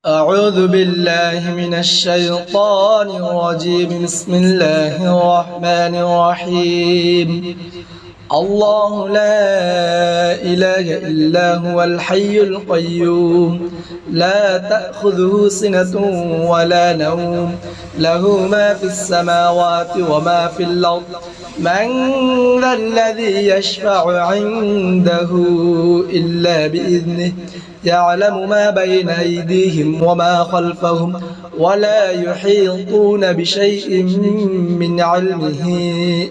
أعوذ بالله من الشيطان الرجيم. بسم الله الرحمن الرحيم. الله لا إله إلا هو الحي القيوم لا تأخذه سنة ولا نوم له ما في السماوات وما في الأرض من ذا الذي يشفع عنده إلا بإذنه يعلم ما بين أيديهم وما خلفهم ولا يحيطون بشيء من علمه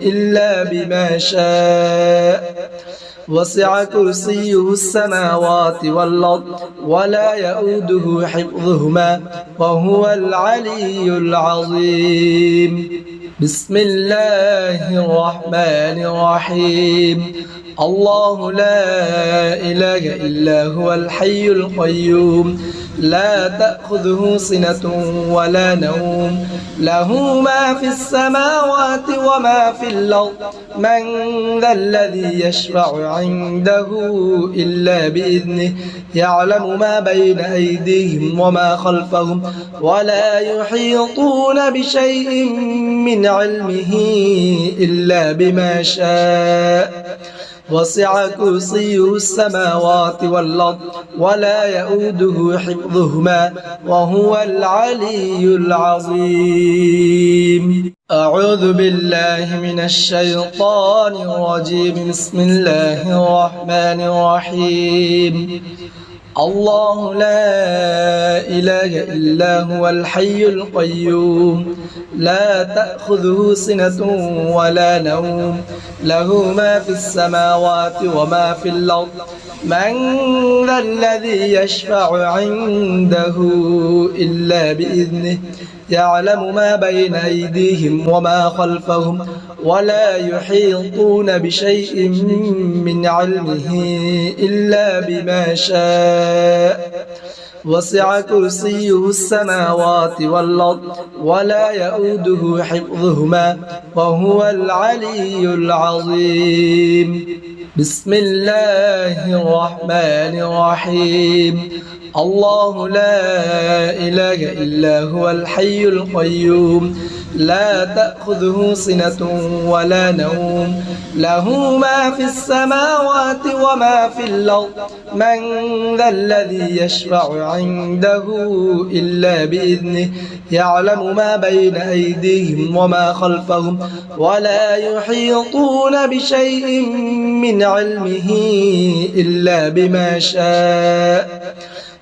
إلا بما شاء وسع كرسيه السماوات والأرض ولا يؤوده حفظهما وهو العلي العظيم. بسم الله الرحمن الرحيم. الله لا إله إلا هو الحي القيوم لا تأخذه سنة ولا نوم له ما في السماوات وما في الأرض من ذا الذي يشفع عنده إلا بإذنه يعلم ما بين أيديهم وما خلفهم ولا يحيطون بشيء من علمه إلا بما شاء وسع كرسيه السماوات والأرض ولا يؤوده حفظهما وهو العلي العظيم. أعوذ بالله من الشيطان الرجيم. بسم الله الرحمن الرحيم. الله لا إله إلا هو الحي القيوم لا تأخذه سنة ولا نوم له ما في السماوات وما في الأرض من ذا الذي يشفع عنده إلا بإذنه يعلم ما بين أيديهم وما خلفهم ولا يحيطون بشيء من علمه إلا بما شاء وسع كرسيه السماوات والأرض ولا يؤوده حفظهما وهو العلي العظيم. بسم الله الرحمن الرحيم. الله لا إله إلا هو الحي القيوم لا تأخذه سنة ولا نوم له ما في السماوات وما في الأرض من ذا الذي يشفع عنده إلا بإذنه يعلم ما بين أيديهم وما خلفهم ولا يحيطون بشيء من علمه إلا بما شاء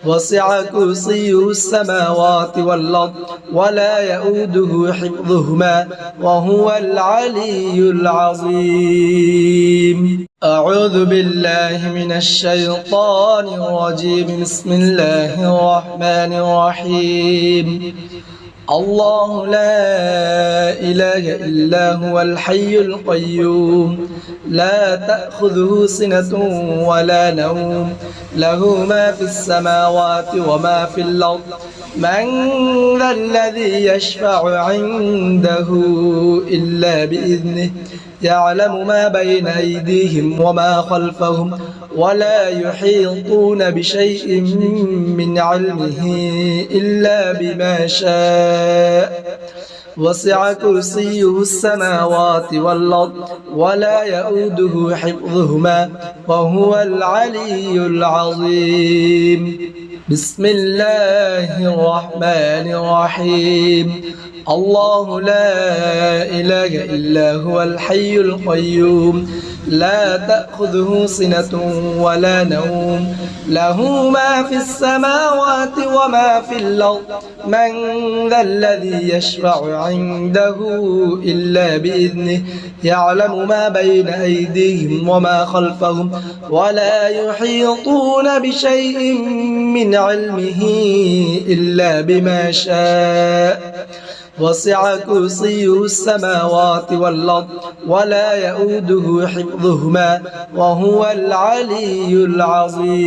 وسع كرسيه السماوات والأرض ولا يؤوده حفظهما وهو العلي العظيم. أعوذ بالله من الشيطان الرجيم. بسم الله الرحمن الرحيم. الله لا إله إلا هو الحي القيوم لا تأخذه سنة ولا نوم له ما في السماوات وما في الأرض من ذا الذي يشفع عنده إلا بإذنه يعلم ما بين أيديهم وما خلفهم ولا يحيطون بشيء من علمه إلا بما شاء وسع كرسيه السماوات والأرض ولا يؤوده حفظهما وهو العلي العظيم. بسم الله الرحمن الرحيم. الله لا إله إلا هو الحي القيوم لا تأخذه سنة ولا نوم له ما في السماوات وما في الأرض من ذا الذي يشفع عنده إلا بإذنه يعلم ما بين أيديهم وما خلفهم ولا يحيطون بشيء من علمه إلا بما شاء وسع كرسيه السماوات والأرض ولا يؤوده حفظهما وهو العلي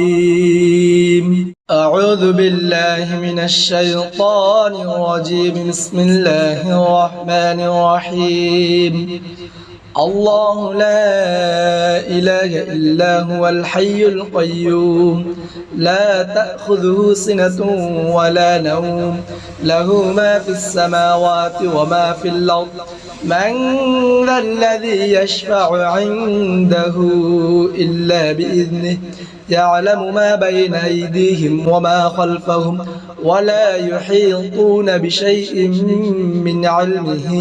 العظيم. أعوذ بالله من الشيطان الرجيم. بسم الله الرحمن الرحيم. الله لا إله إلا هو الحي القيوم لا تأخذه سنة ولا نوم له ما في السماوات وما في الأرض من ذا الذي يشفع عنده إلا بإذنه يعلم ما بين أيديهم وما خلفهم ولا يحيطون بشيء من علمه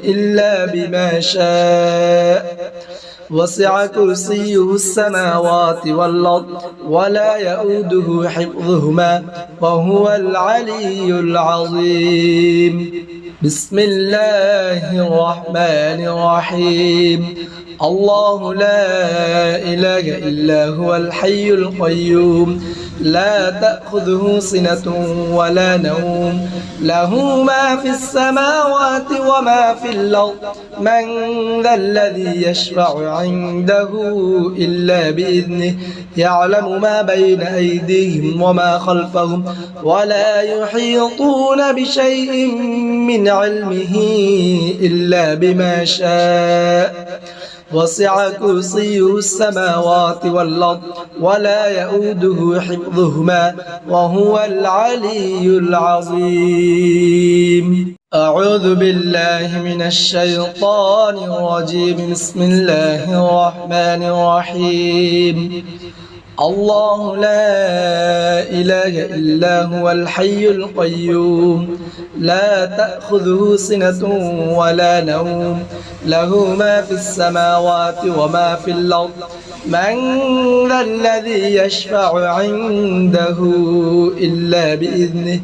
إلا بما شاء وسع كرسيه السماوات والأرض ولا يؤوده حفظهما وهو العلي العظيم. بسم الله الرحمن الرحيم. الله لا إله إلا هو الحي القيوم لا تأخذه سنة ولا نوم له ما في السماوات وما في الأرض من ذا الذي يشفع عنده إلا بإذنه يعلم ما بين أيديهم وما خلفهم ولا يحيطون بشيء من علمه إلا بما شاء وسع كرسيه السماوات والأرض ولا يؤوده حفظهما وهو العلي العظيم. أعوذ بالله من الشيطان الرجيم. بسم الله الرحمن الرحيم. الله لا إله إلا هو الحي القيوم لا تأخذه سنة ولا نوم له ما في السماوات وما في الأرض من ذا الذي يشفع عنده إلا بإذنه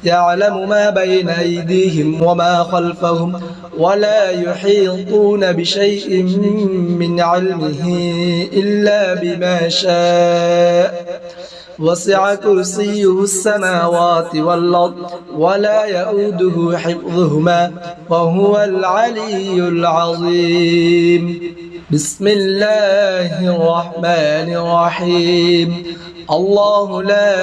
يعلم ما بين أيديهم وما خلفهم ولا يحيطون بشيء من علمه إلا بما شاء وسع كرسيه السماوات والأرض ولا يؤوده حفظهما وهو العلي العظيم. بسم الله الرحمن الرحيم. الله لا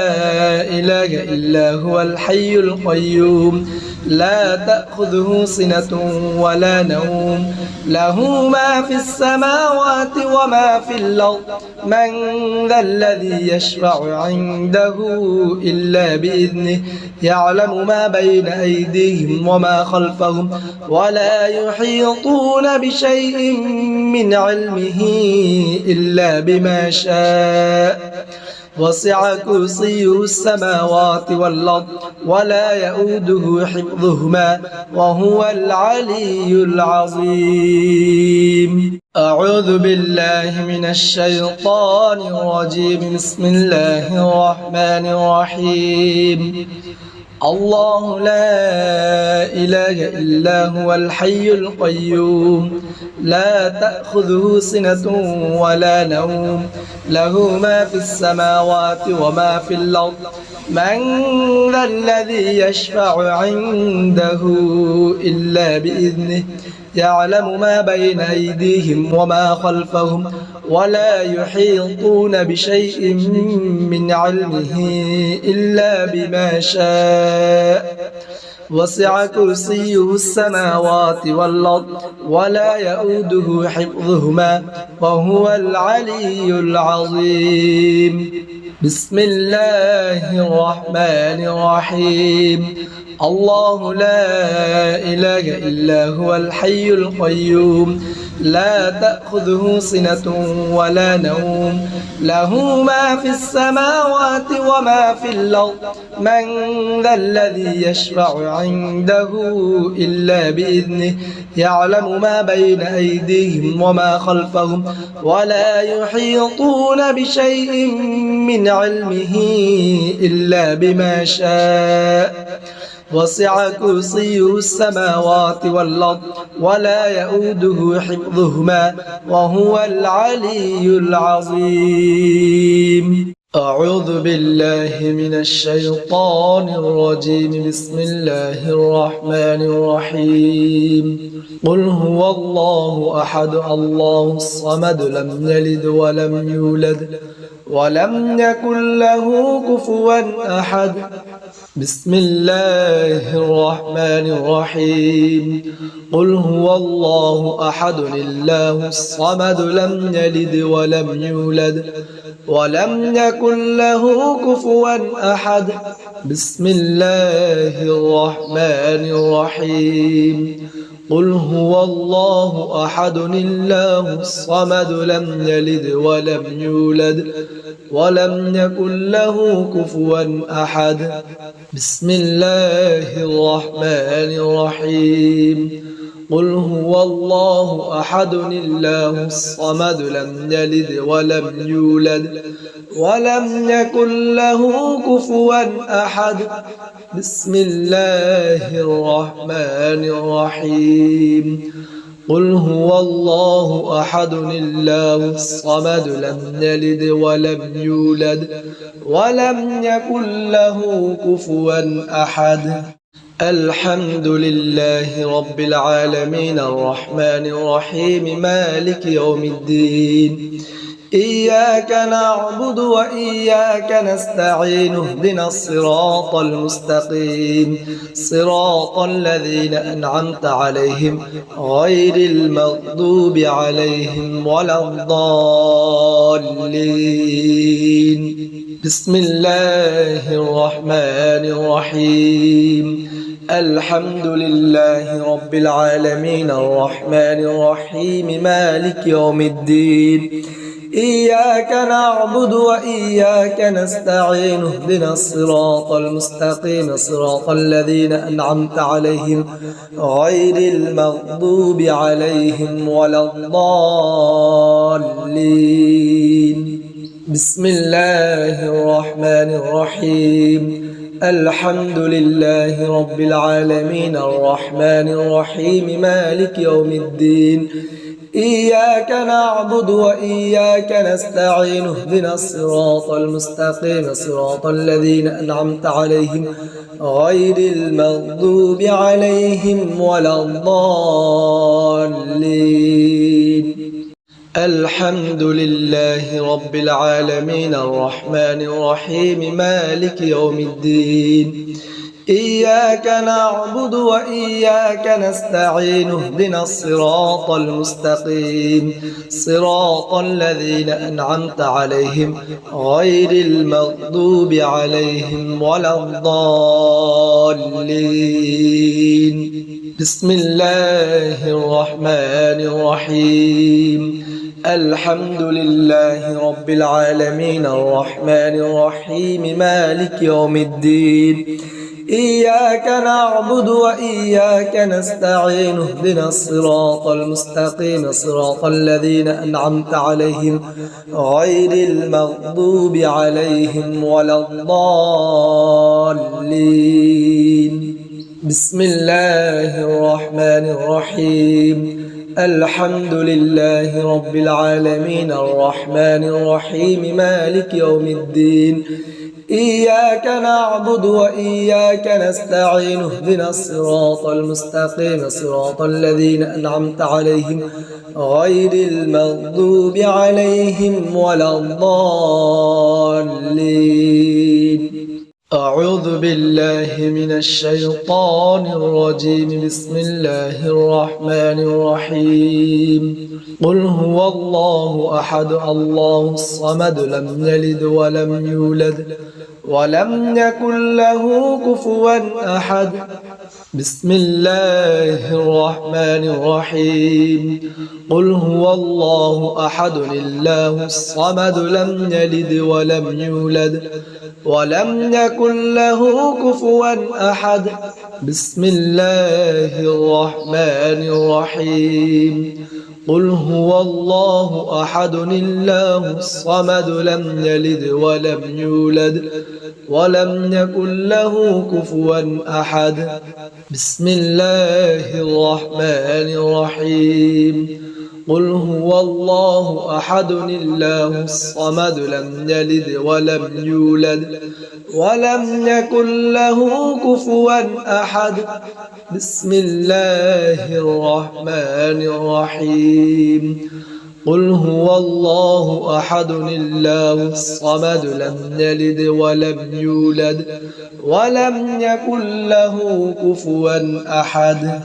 إله إلا هو الحي القيوم لا تأخذه سنة ولا نوم له ما في السماوات وما في الأرض من ذا الذي يشفع عنده إلا بإذنه يعلم ما بين أيديهم وما خلفهم ولا يحيطون بشيء من علمه إلا بما شاء وسع كرسيه السماوات والأرض ولا يؤوده حفظهما وهو العلي العظيم. أعوذ بالله من الشيطان الرجيم. بسم الله الرحمن الرحيم. الله لا إله إلا هو الحي القيوم لا تأخذه سنة ولا نوم له ما في السماوات وما في الأرض من ذا الذي يشفع عنده إلا بإذنه يعلم ما بين أيديهم وما خلفهم ولا يحيطون بشيء من علمه إلا بما شاء وسع كرسيه السماوات والأرض ولا يؤوده حفظهما وهو العلي العظيم. بسم الله الرحمن الرحيم. الله لا إله إلا هو الحي القيوم لا تأخذه سنة ولا نوم له ما في السماوات وما في الأرض من ذا الذي يشفع عنده إلا بإذنه يعلم ما بين أيديهم وما خلفهم ولا يحيطون بشيء من علمه إلا بما شاء وسع كرسيه السماوات والأرض ولا يؤوده حفظهما وهو العلي العظيم. أعوذ بالله من الشيطان الرجيم. بسم الله الرحمن الرحيم. قل هو الله أحد الله الصمد لم يلد ولم يولد ولم يكن له كفوا أحد. بسم الله الرحمن الرحيم قل هو الله أحد الله الصمد لم يلد ولم يولد ولم يكن له كفوا أحد بسم الله الرحمن الرحيم قل هو الله أحد الله الصمد لم يلد ولم يولد ولم يكن له كفوا أحد بسم الله الرحمن الرحيم قل هو الله أحد الله الصمد لم يلد ولم يولد ولم يكن له كفوا أحد بسم الله الرحمن الرحيم قل هو الله أحد الله الصمد لم يلد ولم يولد ولم يكن له كفوا أحد الحمد لله رب العالمين الرحمن الرحيم مالك يوم الدين إياك نعبد وإياك نستعين اهدنا الصراط المستقيم صراط الذين أنعمت عليهم غير المغضوب عليهم ولا الضالين بسم الله الرحمن الرحيم الحمد لله رب العالمين الرحمن الرحيم مالك يوم الدين إياك نعبد وإياك نستعين اهدنا الصراط المستقيم صراط الذين أنعمت عليهم غير المغضوب عليهم ولا الضالين بسم الله الرحمن الرحيم الحمد لله رب العالمين الرحمن الرحيم مالك يوم الدين إياك نعبد وإياك نستعين اهدنا الصراط المستقيم صراط الذين أنعمت عليهم غير المغضوب عليهم ولا الضالين الحمد لله رب العالمين الرحمن الرحيم مالك يوم الدين إياك نعبد وإياك نستعين اهدنا الصراط المستقيم صراط الذين أنعمت عليهم غير المغضوب عليهم ولا الضالين بسم الله الرحمن الرحيم الحمد لله رب العالمين الرحمن الرحيم مالك يوم الدين إياك نعبد وإياك نستعين اهدنا الصراط المستقيم صراط الذين أنعمت عليهم غير المغضوب عليهم ولا الضالين بسم الله الرحمن الرحيم الحمد لله رب العالمين الرحمن الرحيم مالك يوم الدين إياك نعبد وإياك نستعين اهدنا الصراط المستقيم صراط الذين أنعمت عليهم غير المغضوب عليهم ولا الضالين أعوذ بالله من الشيطان الرجيم بسم الله الرحمن الرحيم قل هو الله أحد الله الصمد لم يلد ولم يولد ولم يكن له كفوا أحد بسم الله الرحمن الرحيم قل هو الله أحد الله الصمد لم يلد ولم يولد ولم يكن له كفوا أحد بسم الله الرحمن الرحيم قل هو الله أحد الله الصمد لم يلد ولم يولد ولم يكن له كفوا أحد بسم الله الرحمن الرحيم قل هو الله أحد الله الصمد لم يلد ولم يولد ولم يكن له كفوا أحد بسم الله الرحمن الرحيم قل هو الله أحد الله الصمد لم يلد ولم يولد ولم يكن له كفوا أحد.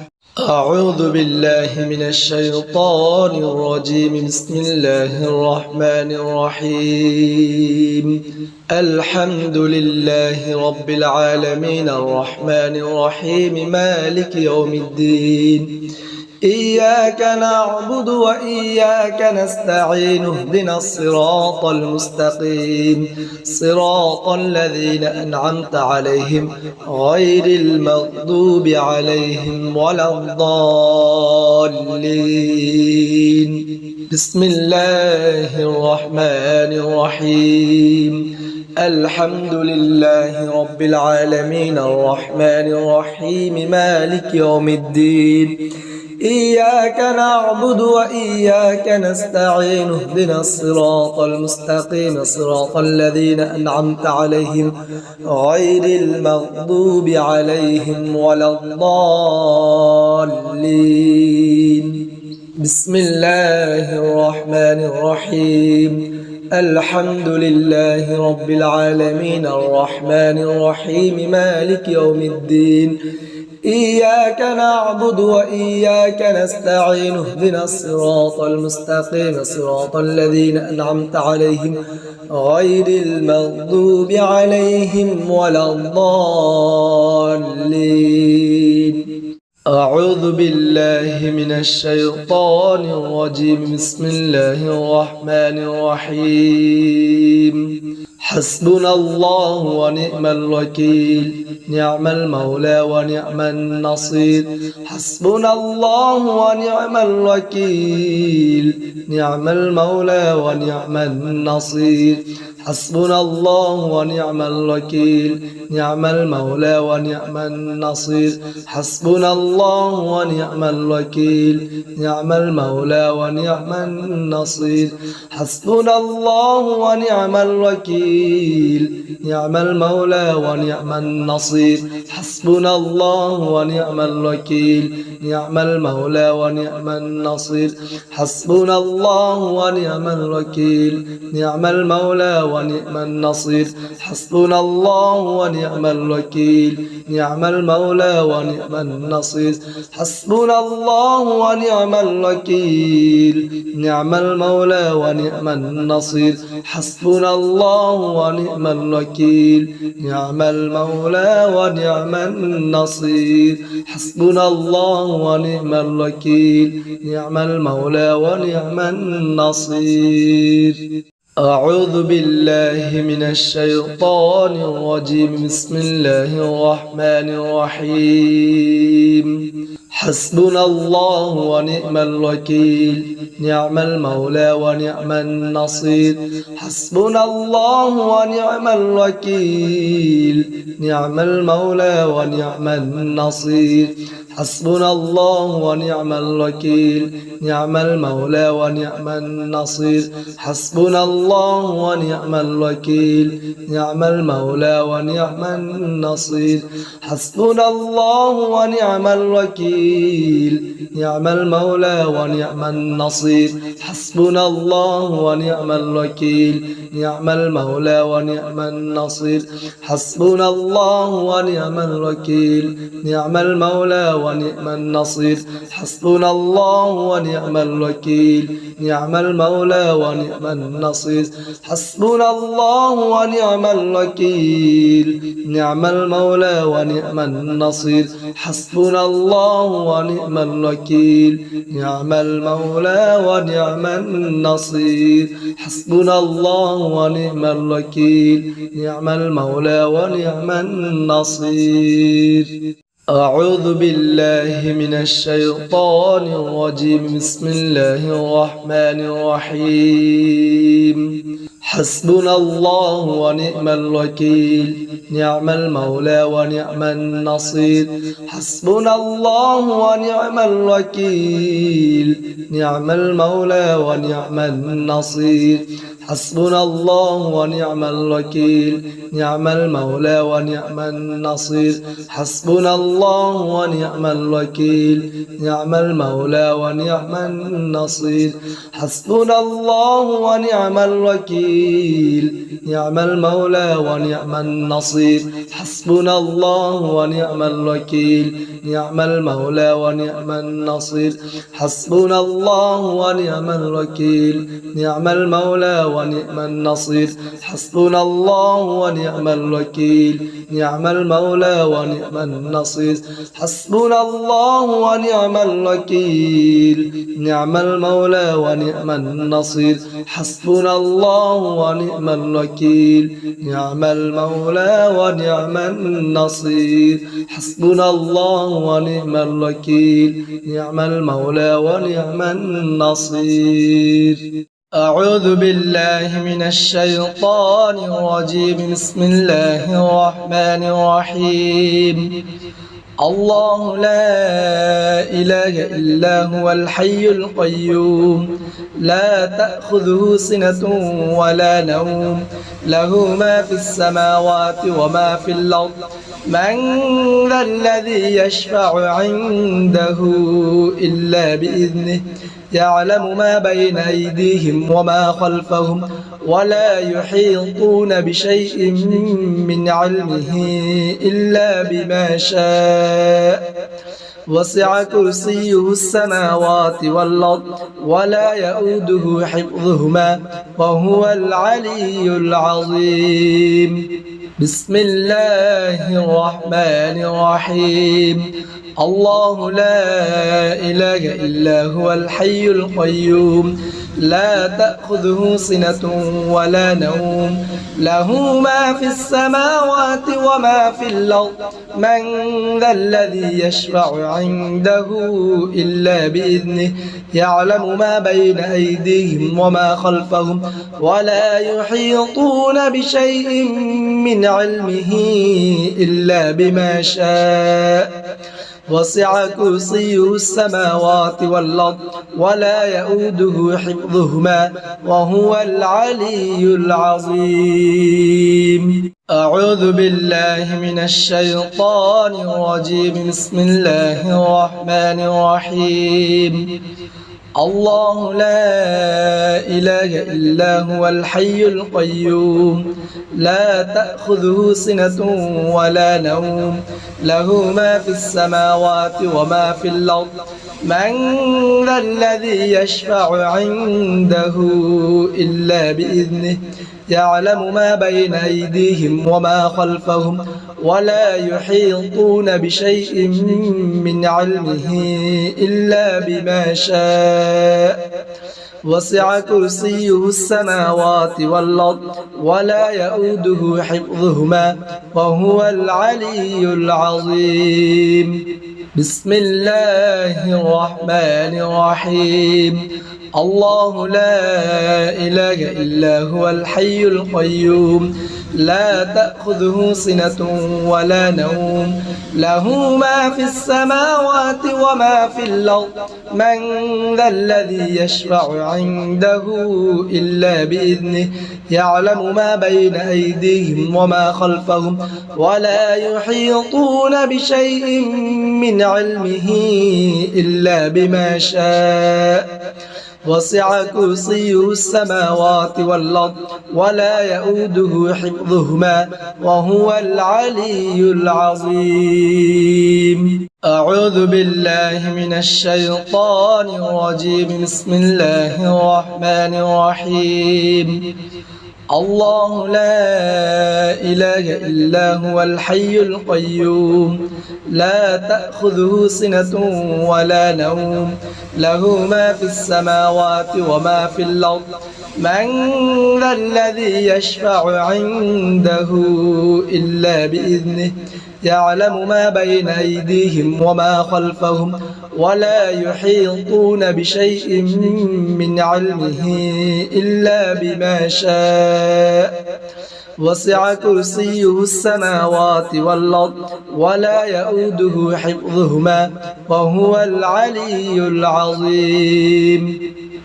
أعوذ بالله من الشيطان الرجيم. بسم الله الرحمن الرحيم. الحمد لله رب العالمين الرحمن الرحيم مالك يوم الدين. إياك نعبد وإياك نستعين اهدنا الصراط المستقيم صراط الذين أنعمت عليهم غير المغضوب عليهم ولا الضالين. بسم الله الرحمن الرحيم. الحمد لله رب العالمين الرحمن الرحيم مالك يوم الدين. إياك نعبد وإياك نستعين اهدنا الصراط المستقيم صراط الذين أنعمت عليهم غير المغضوب عليهم ولا الضالين. بسم الله الرحمن الرحيم. الحمد لله رب العالمين الرحمن الرحيم مالك يوم الدين. إياك نعبد وإياك نستعين اهدنا الصراط المستقيم صراط الذين أنعمت عليهم غير المغضوب عليهم ولا الضالين. أعوذ بالله من الشيطان الرجيم. بسم الله الرحمن الرحيم. حسبنا الله ونعم الوكيل نعم المولى ونعم النصير. حسبنا الله ونعم الوكيل نعم المولى ونعم النصير. حسبنا الله ونعم الوكيل نعم المولى ونعم النصير. حسبنا الله ونعم الوكيل نعم المولى ونعم النصير. حسبنا الله ونعم الوكيل نعم المولى ونعم النصير. حسبنا الله ونعم الوكيل نعم المولى ونعم النصير. حسبنا الله ونعم الوكيل نعم المولى ونعم النصير. حسبنا الله ونعم الوكيل نعم المولى ونعم النصير. حسبنا الله ونعم الوكيل نعم المولى ونعم النصير. حسبنا الله ونعم الوكيل نعم المولى ونعم النصير. حسبنا الله ونعم الوكيل نعم المولى ونعم النصير. أعوذ بالله من الشيطان الرجيم. بسم الله الرحمن الرحيم. حسبنا الله ونعم الوكيل نعم المولى ونعم النصير. حسبنا الله ونعم الوكيل نعم المولى ونعم النصير. حسبنا الله ونعم الوكيل نعم المولى ونعم النصير. حسبنا الله ونعم الوكيل نعم المولى ونعم النصير. حسبنا الله ونعم الوكيل نعم المولى ونعم النصير. حسبنا الله ونعم الوكيل نعم المولى ونعم النصير. حسبنا الله ونعم الوكيل نعم المولى ونعم النصير. حسبنا الله ونعم الوكيل نعم المولى ونعم النصير. حسبنا الله ونعم الوكيل نعم المولى ونعم النصير. حسبنا الله ونعم الوكيل نعم المولى ونعم النصير. حسبنا الله ونعم الوكيل نعم المولى ونعم النصير. أعوذ بالله من الشيطان الرجيم. بسم الله الرحمن الرحيم. حسبنا الله ونعم الوكيل نعم المولى ونعم النصير. حسبنا الله ونعم الوكيل نعم المولى ونعم النصير. حسبنا الله ونعم الوكيل نعم المولى ونعم النصير حسبنا الله ونعم الوكيل نعم المولى ونعم النصير حسبنا الله ونعم الوكيل نعم المولى ونعم النصير حسبنا الله ونعم الوكيل نعم المولى ونعم النصير حسبنا الله ونعم الوكيل نعم المولى ونعم النصير حسبنا الله ونعم الوكيل نعم المولى ونعم النصير حسبنا الله ونعم الوكيل نعم المولى ونعم النصير حسبنا الله ونعم الوكيل نعم المولى ونعم النصير حسبنا الله ونعم الوكيل نعم المولى ونعم النصير أعوذ بالله من الشيطان الرجيم بسم الله الرحمن الرحيم الله لا إله إلا هو الحي القيوم لا تأخذه سنة ولا نوم له ما في السماوات وما في الأرض من ذا الذي يشفع عنده إلا بإذنه يعلم ما بين أيديهم وما خلفهم ولا يحيطون بشيء من علمه إلا بما شاء وسع كرسيه السماوات والأرض ولا يؤوده حفظهما وهو العلي العظيم بسم الله الرحمن الرحيم الله لا إله إلا هو الحي القيوم لا تأخذه سنة ولا نوم له ما في السماوات وما في الأرض من ذا الذي يشفع عنده إلا بإذنه يعلم ما بين أيديهم وما خلفهم ولا يحيطون بشيء من علمه إلا بما شاء وسع كرسيه السماوات والأرض ولا يؤوده حفظهما وهو العلي العظيم أعوذ بالله من الشيطان الرجيم بسم الله الرحمن الرحيم الله لا إله إلا هو الحي القيوم لا تأخذه سنة ولا نوم له ما في السماوات وما في الأرض من ذا الذي يشفع عنده إلا بإذنه يعلم ما بين أيديهم وما خلفهم ولا يحيطون بشيء من علمه إلا بما شاء وسع كرسيه السماوات والأرض ولا يؤوده حفظهما وهو العلي العظيم بسم الله الرحمن الرحيم الله لا إله إلا هو الحي القيوم لا تأخذه سنة ولا نوم له ما في السماوات وما في الأرض من ذا الذي يشفع عنده إلا بإذنه يعلم ما بين أيديهم وما خلفهم ولا يحيطون بشيء من علمه إلا بما شاء وسع كرسيه السماوات والأرض ولا يؤوده حفظهما وهو العلي العظيم أعوذ بالله من الشيطان الرجيم بسم الله الرحمن الرحيم الله لا إله إلا هو الحي القيوم لا تأخذه سنة ولا نوم له ما في السماوات وما في الأرض من ذا الذي يشفع عنده إلا بإذنه يعلم ما بين أيديهم وما خلفهم ولا يحيطون بشيء من علمه إلا بما شاء وسع كرسيه السماوات والأرض ولا يؤوده حفظهما وهو العلي العظيم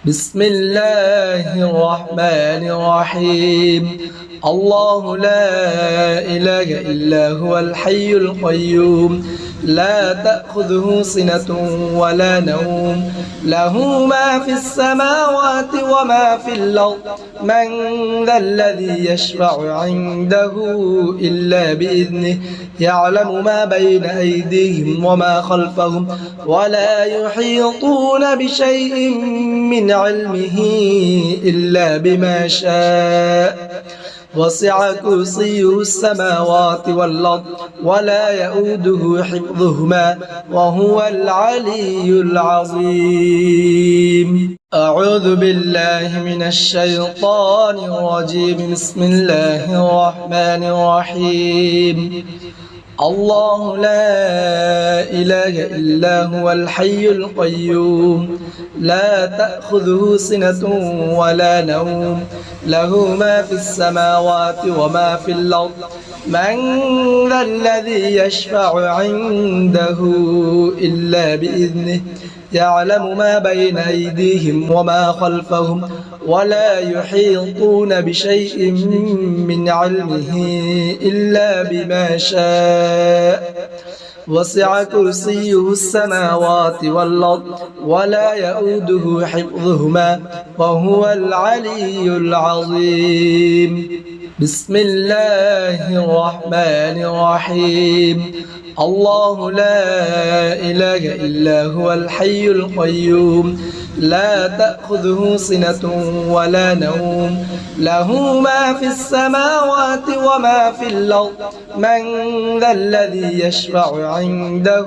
بسم الله الرحمن الرحيم الله لا إله إلا هو الحي القيوم لا تأخذه سنة ولا نوم له ما في السماوات وما في الأرض من ذا الذي يشفع عنده إلا بإذنه يعلم ما بين أيديهم وما خلفهم ولا يحيطون بشيء من علمه إلا بما شاء وسع كرسيه السماوات والأرض ولا يؤوده حفظهما وهو العلي العظيم. أعوذ بالله من الشيطان الرجيم. بسم الله الرحمن الرحيم. الله لا إله إلا هو الحي القيوم لا تأخذه سنة ولا نوم له ما في السماوات وما في الأرض من ذا الذي يشفع عنده إلا بإذنه يعلم ما بين أيديهم وما خلفهم ولا يحيطون بشيء من علمه إلا بما شاء وسع كرسيه السماوات والأرض ولا يؤوده حفظهما وهو العلي العظيم. بسم الله الرحمن الرحيم. الله لا إله إلا هو الحي القيوم لا تأخذه سنة ولا نوم له ما في السماوات وما في الأرض من ذا الذي يشفع عنده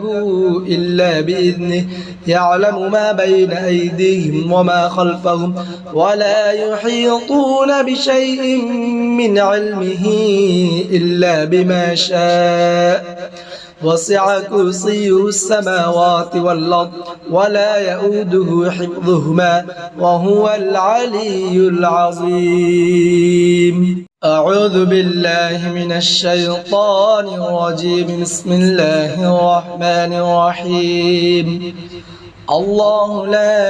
إلا بإذنه يعلم ما بين أيديهم وما خلفهم ولا يحيطون بشيء من علمه إلا بما شاء وسع كرسيه السماوات والأرض ولا يؤوده حفظهما وهو العلي العظيم. أعوذ بالله من الشيطان الرجيم. بسم الله الرحمن الرحيم. الله لا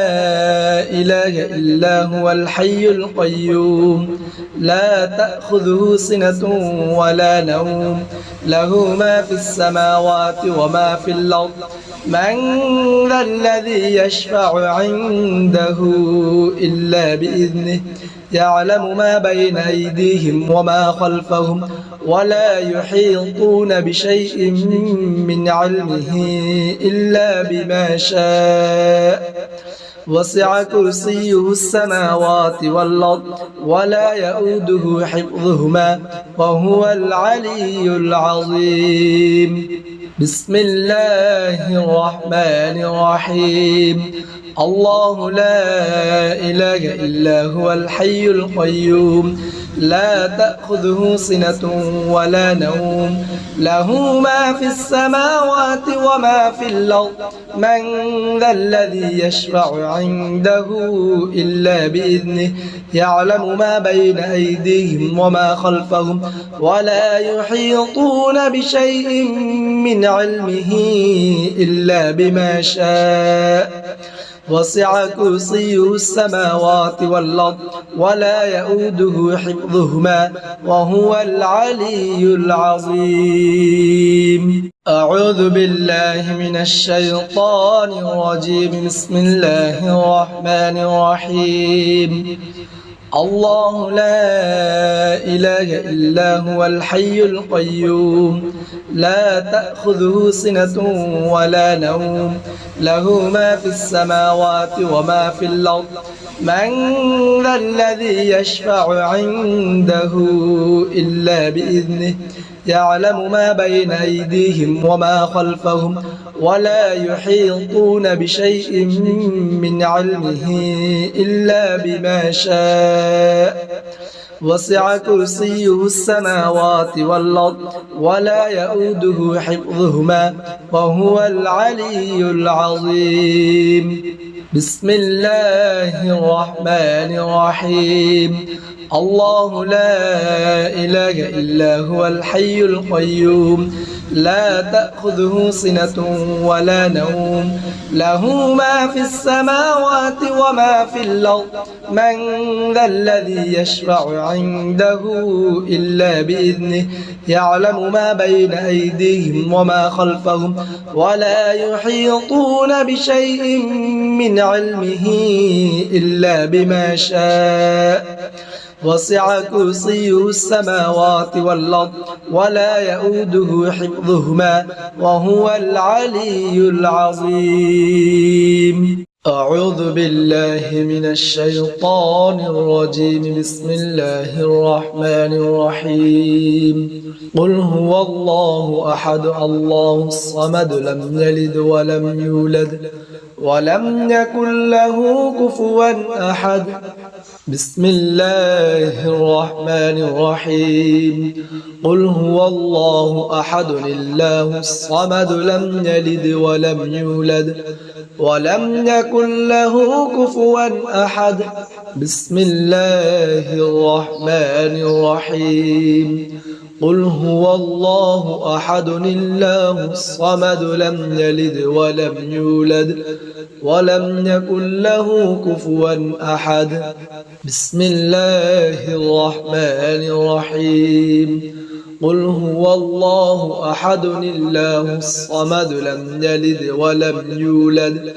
إله إلا هو الحي القيوم لا تأخذه سنة ولا نوم له ما في السماوات وما في الأرض من ذا الذي يشفع عنده إلا بإذنه يعلم ما بين أيديهم وما خلفهم ولا يحيطون بشيء من علمه إلا بما شاء وسع كرسيه السماوات والأرض ولا يؤوده حفظهما وهو العلي العظيم. بسم الله الرحمن الرحيم. الله لا إله إلا هو الحي القيوم لا تأخذه سنة ولا نوم له ما في السماوات وما في الأرض من ذا الذي يشفع عنده إلا بإذنه يعلم ما بين أيديهم وما خلفهم ولا يحيطون بشيء من علمه إلا بما شاء وسع كرسيه السماوات والأرض ولا يؤوده حفظهما وهو العلي العظيم. أعوذ بالله من الشيطان الرجيم. بسم الله الرحمن الرحيم. الله لا إله إلا هو الحي القيوم لا تأخذه سنة ولا نوم له ما في السماوات وما في الأرض من ذا الذي يشفع عنده إلا بإذنه يعلم ما بين أيديهم وما خلفهم ولا يحيطون بشيء من علمه إلا بما شاء وسع كرسيه السماوات والأرض ولا يؤوده حفظهما وهو العلي العظيم. بسم الله الرحمن الرحيم. الله لا إله إلا هو الحي القيوم لا تأخذه سنة ولا نوم له ما في السماوات وما في الأرض من ذا الذي يشفع عنده إلا بإذنه يعلم ما بين أيديهم وما خلفهم ولا يحيطون بشيء من علمه إلا بما شاء وسع كرسيه السماوات والأرض ولا يؤوده حفظهما وهو العلي العظيم. أعوذ بالله من الشيطان الرجيم. بسم الله الرحمن الرحيم. قل هو الله أحد الله الصمد لم يلد ولم يولد ولم يكن له كفوا أحد. بسم الله الرحمن الرحيم. قل هو الله أحد الله الصمد لم يلد ولم يولد ولم يكن له كفوا أحد. بسم الله الرحمن الرحيم. قل هو الله أحد الله الصمد لم يلد ولم يولد ولم يكن له كفوا أحد. بسم الله الرحمن الرحيم. قل هو الله أحد الله الصمد لم يلد ولم يولد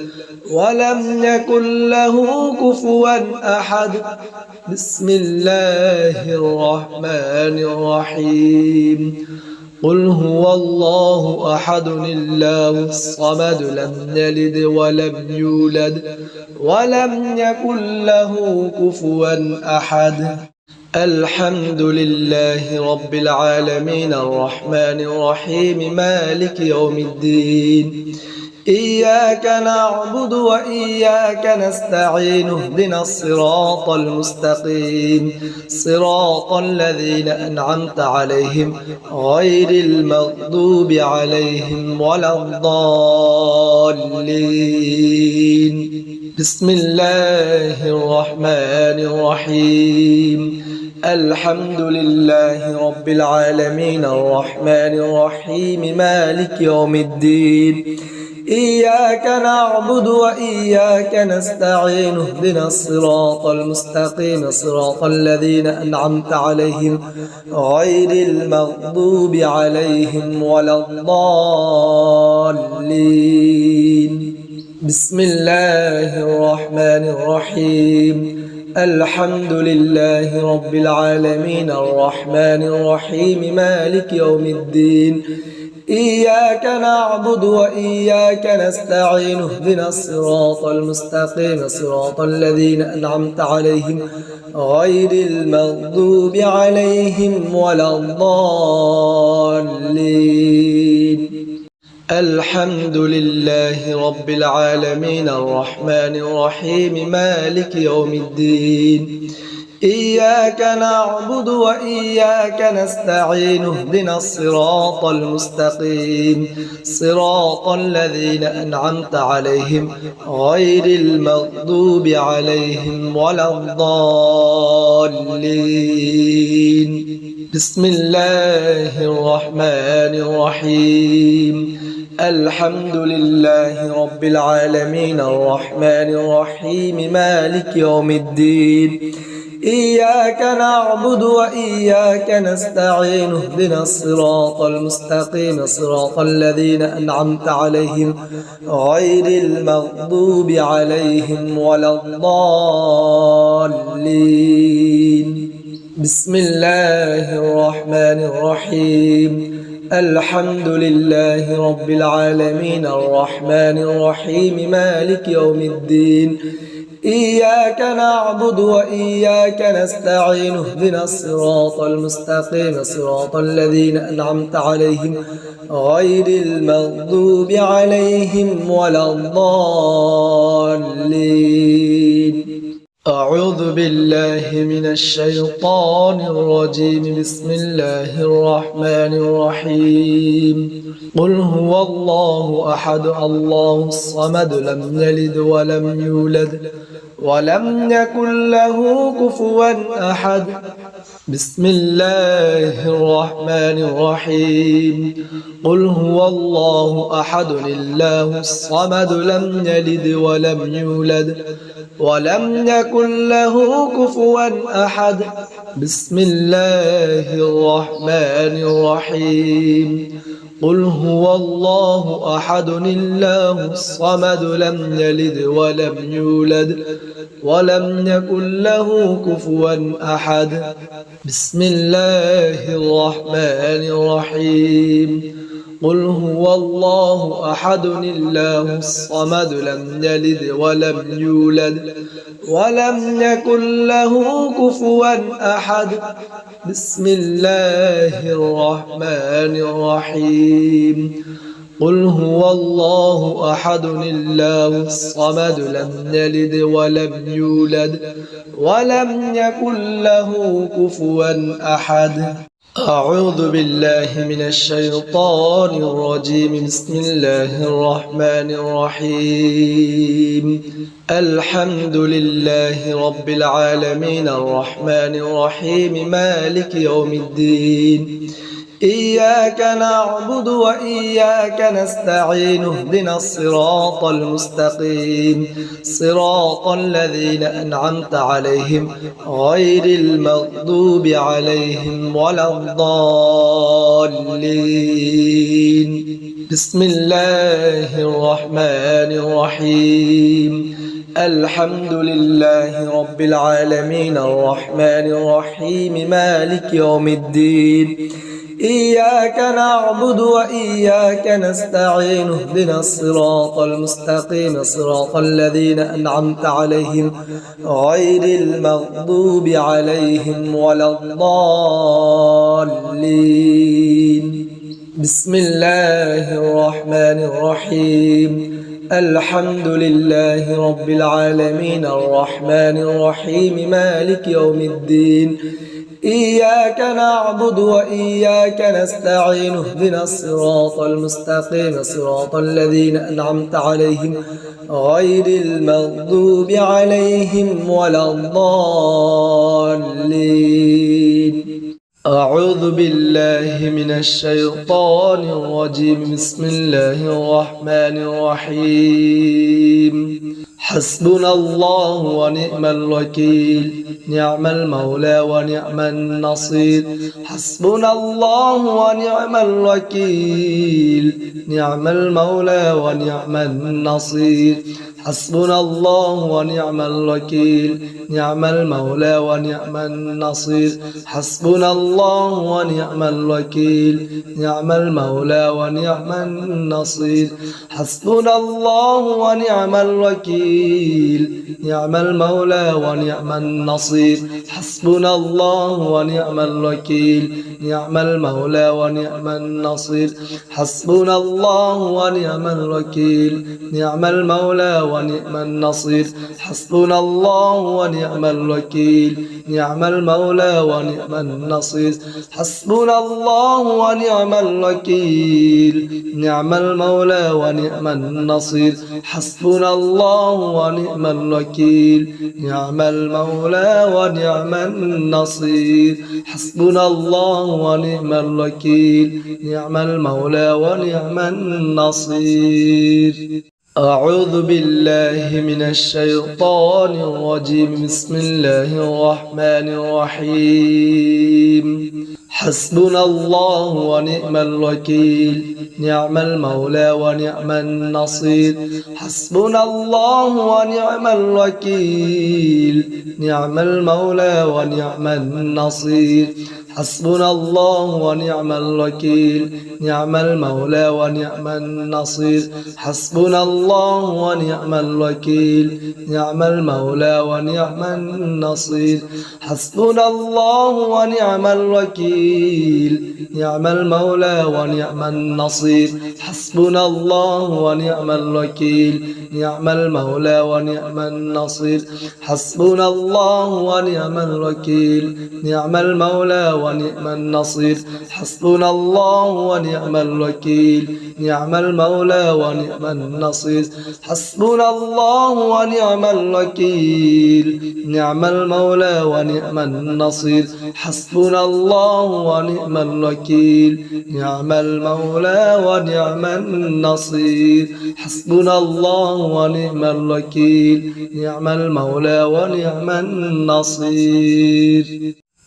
ولم يكن له كفوا أحد. بسم الله الرحمن الرحيم. قل هو الله أحد الله الصمد لم يلد ولم يولد ولم يكن له كفوا أحد. الحمد لله رب العالمين الرحمن الرحيم مالك يوم الدين إياك نعبد وإياك نستعين اهدنا الصراط المستقيم صراط الذين أنعمت عليهم غير المغضوب عليهم ولا الضالين. بسم الله الرحمن الرحيم. الحمد لله رب العالمين الرحمن الرحيم مالك يوم الدين إياك نعبد وإياك نستعين اهدنا الصراط المستقيم صراط الذين أنعمت عليهم غير المغضوب عليهم ولا الضالين. بسم الله الرحمن الرحيم. الحمد لله رب العالمين الرحمن الرحيم مالك يوم الدين إياك نعبد وإياك نستعين اهدنا الصراط المستقيم صراط الذين أنعمت عليهم غير المغضوب عليهم ولا الضالين. الحمد لله رب العالمين الرحمن الرحيم مالك يوم الدين إياك نعبد وإياك نستعين اهدنا الصراط المستقيم صراط الذين أنعمت عليهم غير المغضوب عليهم ولا الضالين. بسم الله الرحمن الرحيم. الحمد لله رب العالمين الرحمن الرحيم مالك يوم الدين إياك نعبد وإياك نستعين اهدنا الصراط المستقيم صراط الذين أنعمت عليهم غير المغضوب عليهم ولا الضالين. بسم الله الرحمن الرحيم. الحمد لله رب العالمين الرحمن الرحيم مالك يوم الدين إياك نعبد وإياك نستعين اهدنا الصراط المستقيم صراط الذين أنعمت عليهم غير المغضوب عليهم ولا الضالين. أعوذ بالله من الشيطان الرجيم. بسم الله الرحمن الرحيم. قل هو الله أحد الله الصمد لم يلد ولم يولد ولم يكن له كفوا أحد. بسم الله الرحمن الرحيم. قل هو الله أحد الله الصمد لم يلد ولم يولد ولم يكن له كفوا أحد. بسم الله الرحمن الرحيم. قل هو الله أحد الله الصمد لم يلد ولم يولد ولم يكن له كفوا أحد. بسم الله الرحمن الرحيم. قل هو الله أحد الله الصمد لم يلد ولم يولد ولم يكن له كفوا أحد. بسم الله الرحمن الرحيم. قل هو الله أحد الله الصمد لم يلد ولم يولد ولم يكن له كفوا أحد. أعوذ بالله من الشيطان الرجيم. بسم الله الرحمن الرحيم. الحمد لله رب العالمين الرحمن الرحيم مالك يوم الدين. إياك نعبد وإياك نستعين اهدنا الصراط المستقيم صراط الذين أنعمت عليهم غير المغضوب عليهم ولا الضالين. بسم الله الرحمن الرحيم. الحمد لله رب العالمين الرحمن الرحيم مالك يوم الدين. إياك نعبد وإياك نستعين اهدنا الصراط المستقيم صراط الذين أنعمت عليهم غير المغضوب عليهم ولا الضالين. بسم الله الرحمن الرحيم. الحمد لله رب العالمين الرحمن الرحيم مالك يوم الدين. إياك نعبد وإياك نستعين اهدنا الصراط المستقيم صراط الذين أنعمت عليهم غير المغضوب عليهم ولا الضالين. أعوذ بالله من الشيطان الرجيم. بسم الله الرحمن الرحيم. حسبنا الله ونعم الوكيل نعم المولى ونعم النصير. حسبنا الله ونعم الوكيل نعم المولى ونعم النصير. حسبنا الله ونعم الوكيل نعم المولى ونعم النصير. حسبنا الله ونعم الوكيل نعم المولى ونعم النصير. حسبنا الله ونعم الوكيل نعم المولى ونعم النصير. حسبنا الله ونعم الوكيل نعم المولى ونعم النصير. حسبنا الله ونعم الوكيل نعم المولى ونعم النصير. حسبنا الله ونعم الوكيل نعم المولى ونعم النصير. حسبنا الله ونعم الوكيل نعم المولى ونعم النصير. حسبنا الله ونعم الوكيل نعم المولى ونعم النصير. حسبنا الله ونعم الوكيل نعم المولى ونعم النصير. أعوذ بالله من الشيطان الرجيم. بسم الله الرحمن الرحيم. حسبنا الله ونعم الوكيل نعم المولى ونعم النصير. حسبنا الله ونعم الوكيل نعم المولى ونعم النصير. حسبنا الله ونعم الوكيل نعم المولى ونعم النصير. حسبنا الله ونعم الوكيل نعم المولى ونعم النصير. حسبنا الله ونعم الوكيل نعم المولى ونعم النصير. حسبنا الله ونعم الوكيل نعم المولى ونعم النصير. حسبنا الله ونعم الوكيل نعم المولى ونعم النصير حسبنا الله ونعم الوكيل نعم المولى ونعم النصير حسبنا الله ونعم الوكيل نعم المولى ونعم النصير حسبنا الله ونعم الوكيل نعم المولى ونعم النصير حسبنا الله ونعم الوكيل نعم المولى ونعم النصير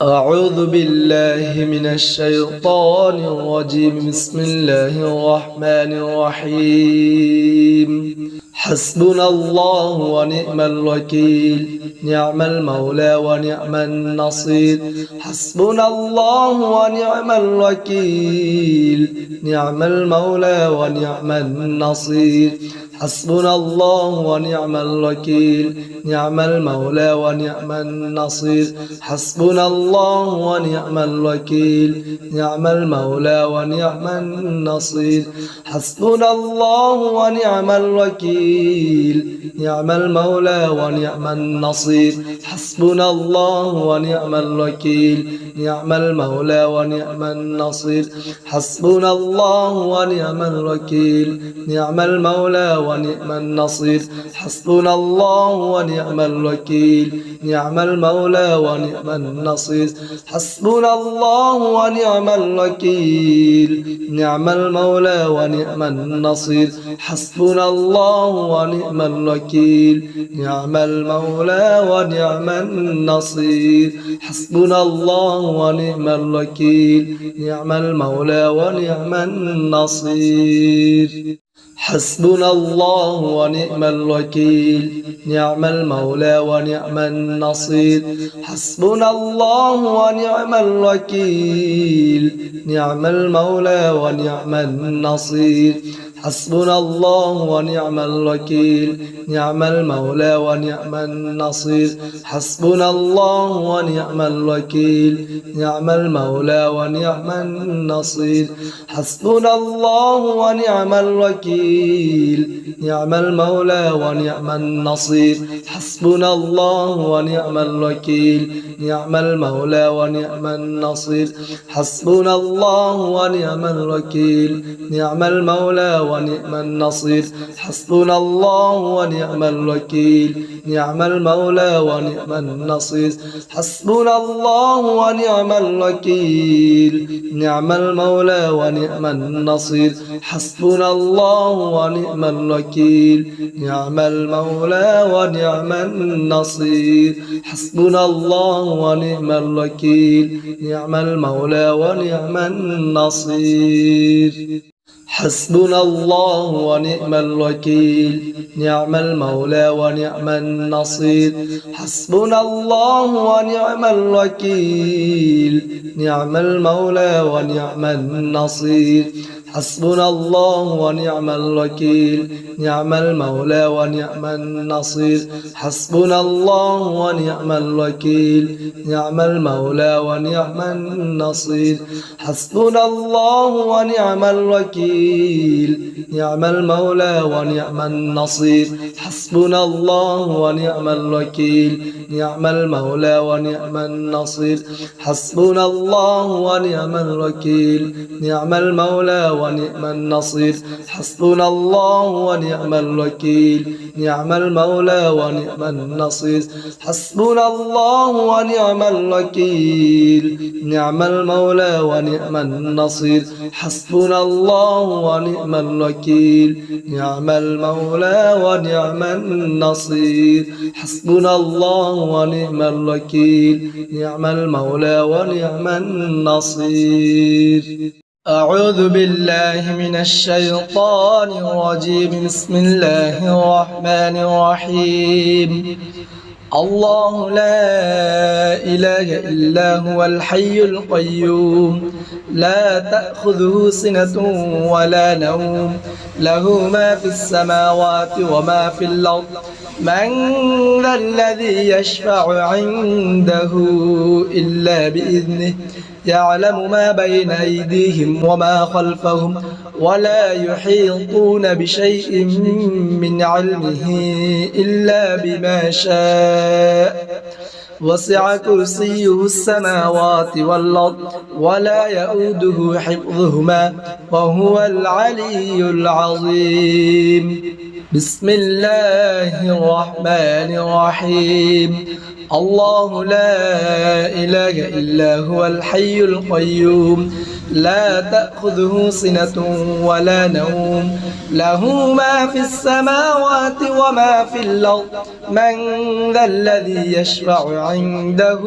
أعوذ بالله من الشيطان الرجيم بسم الله الرحمن الرحيم حسبنا الله ونعم الوكيل نعم المولى ونعم النصير حسبنا الله ونعم الوكيل نعم المولى ونعم النصير حسبنا الله ونعم الوكيل نعم المولى ونعم النصير حسبنا الله ونعم الوكيل نعم المولى ونعم النصير حسبنا الله ونعم الوكيل نعم المولى ونعم النصير حسبنا الله ونعم الوكيل نعم المولى ونعم النصير حسبنا الله ونعم الوكيل نعم المولى ونعم النصير حسبنا الله ونعم الوكيل نعم المولى ونعم النصير حسبنا الله ونعم الوكيل نعم المولى ونعم النصير حسبنا الله ونعم الوكيل نعم المولى ونعم النصير حسبنا الله ونعم الوكيل نعم المولى ونعم النصير حسبنا الله ونعم الوكيل نعم المولى ونعم النصير حسبنا الله ونعم الوكيل نعم المولى ونعم النصير حسبنا الله ونعم الوكيل نعم المولى ونعم النصير حسبنا الله ونعم الوكيل نعم المولى ونعم النصير حسبنا الله ونعم الوكيل نعم المولى ونعم النصير حسبنا الله ونعم الوكيل نعم المولى ونعم النصير حسبنا الله ونعم الوكيل نعم المولى ونعم النصير حسبنا الله ونعم الوكيل نعم المولى ونعم النصير حسبنا الله ونعم الوكيل نعم المولى ونعم النصير حسبنا الله ونعم الوكيل نعم المولى ونعم النصير حسبنا الله ونعم الوكيل نعم المولى ونعم النصير حسبنا الله ونعم الوكيل نعم المولى ونعم النصير حسبنا الله ونعم الوكيل نعم المولى ونعم النصير حسبنا الله ونعم الوكيل نعم المولى ونعم النصير حسبنا الله ونعم الوكيل نعم المولى ونعم النصير حسبنا الله ونعم الوكيل نعم المولى ونعم النصير حسبنا الله ونعم الوكيل نعم المولى ونعم النصير حسبنا الله ونعم الوكيل نعم المولى ونعم النصير حسبنا الله ونعم الوكيل نعم المولى ونعم النصير حسبنا الله ونعم الوكيل نعم المولى ونعم النصير حسبنا الله ونعم الوكيل نعم المولى ونعم النصير حسبنا الله ونعم الوكيل نعم المولى ونعم النصير أعوذ بالله من الشيطان الرجيم بسم الله الرحمن الرحيم الله لا إله إلا هو الحي القيوم لا تأخذه سنة ولا نوم له ما في السماوات وما في الأرض من ذا الذي يشفع عنده إلا بإذنه يعلم ما بين أيديهم وما خلفهم ولا يحيطون بشيء من علمه إلا بما شاء وسع كرسيه السماوات والأرض ولا يؤوده حفظهما وهو العلي العظيم. بسم الله الرحمن الرحيم. الله لا إله إلا هو الحي القيوم لا تأخذه سنة ولا نوم له ما في السماوات وما في الأرض من ذا الذي يشفع عنده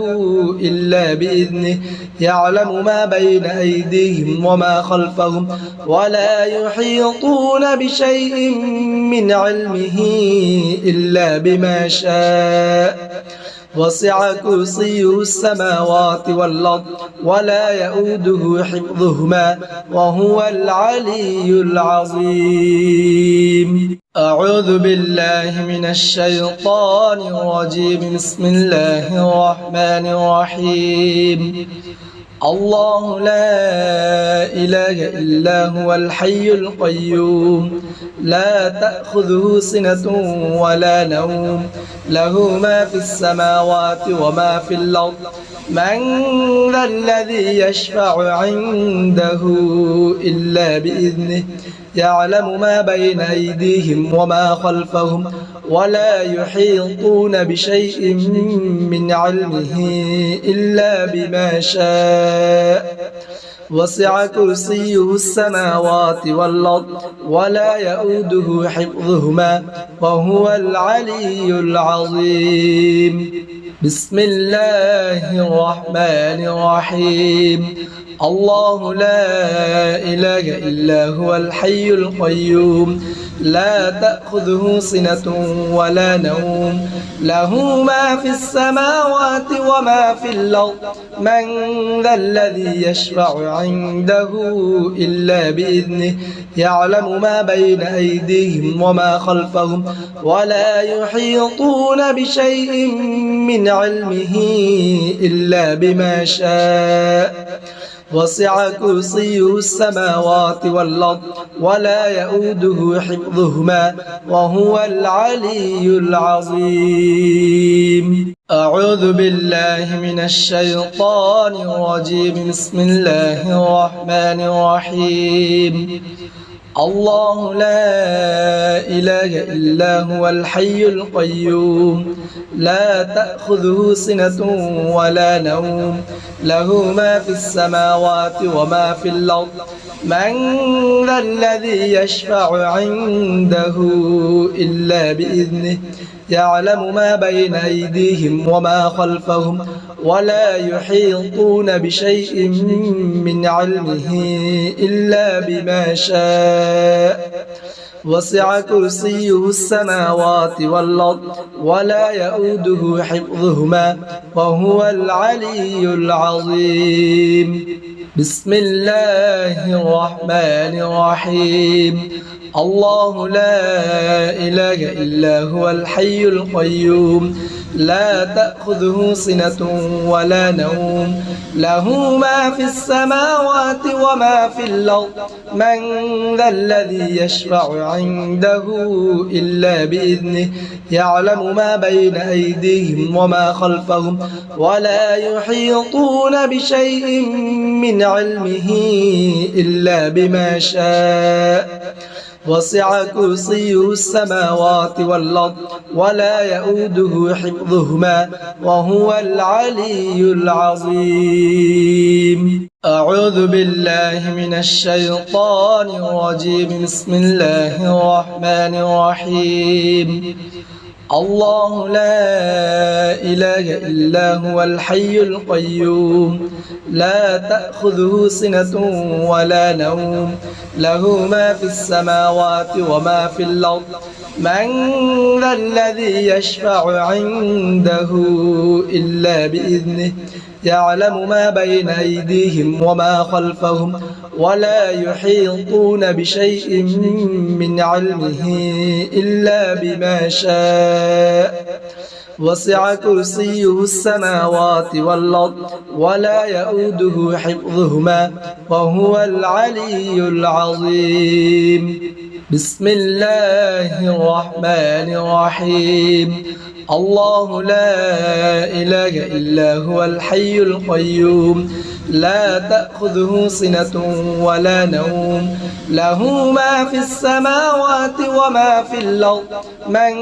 إلا بإذنه يعلم ما بين أيديهم وما خلفهم ولا يحيطون بشيء من علمه إلا بما شاء وسع كرسيه السماوات والأرض ولا يؤوده حفظهما وهو العلي العظيم. أعوذ بالله من الشيطان الرجيم. بسم الله الرحمن الرحيم. الله لا إله إلا هو الحي القيوم لا تأخذه سنة ولا نوم له ما في السماوات وما في الأرض من ذا الذي يشفع عنده إلا بإذنه يعلم ما بين أيديهم وما خلفهم ولا يحيطون بشيء من علمه إلا بما شاء وسع كرسيه السماوات والأرض ولا يؤوده حفظهما وهو العلي العظيم. بسم الله الرحمن الرحيم. الله لا إله إلا هو الحي القيوم لا تأخذه سنة ولا نوم له ما في السماوات وما في الأرض من ذا الذي يشفع عنده إلا بإذنه يعلم ما بين أيديهم وما خلفهم ولا يحيطون بشيء من علمه إلا بما شاء وسع كرسيه السماوات والأرض ولا يؤوده حفظهما وهو العلي العظيم. أعوذ بالله من الشيطان الرجيم. بسم الله الرحمن الرحيم. الله لا إله إلا هو الحي القيوم لا تأخذه سنة ولا نوم له ما في السماوات وما في الأرض من ذا الذي يشفع عنده إلا بإذنه يعلم ما بين أيديهم وما خلفهم ولا يحيطون بشيء من علمه إلا بما شاء وسع كرسيه السماوات والأرض ولا يؤوده حفظهما وهو العلي العظيم. بسم الله الرحمن الرحيم. الله لا إله إلا هو الحي القيوم لا تأخذه سنة ولا نوم له ما في السماوات وما في الأرض من ذا الذي يشفع عنده إلا بإذنه يعلم ما بين أيديهم وما خلفهم ولا يحيطون بشيء من علمه إلا بما شاء وسع كرسيه السماوات والأرض ولا يؤوده حفظهما وهو العلي العظيم. أعوذ بالله من الشيطان الرجيم. بسم الله الرحمن الرحيم. الله لا إله إلا هو الحي القيوم لا تأخذه سنة ولا نوم له ما في السماوات وما في الأرض من ذا الذي يشفع عنده إلا بإذنه يعلم ما بين أيديهم وما خلفهم ولا يحيطون بشيء من علمه إلا بما شاء وسع كرسيه السماوات والأرض ولا يؤوده حفظهما وهو العلي العظيم. بسم الله الرحمن الرحيم الله لا إله إلا هو الحي القيوم لا تأخذه سنة ولا نوم له ما في السماوات وما في الأرض من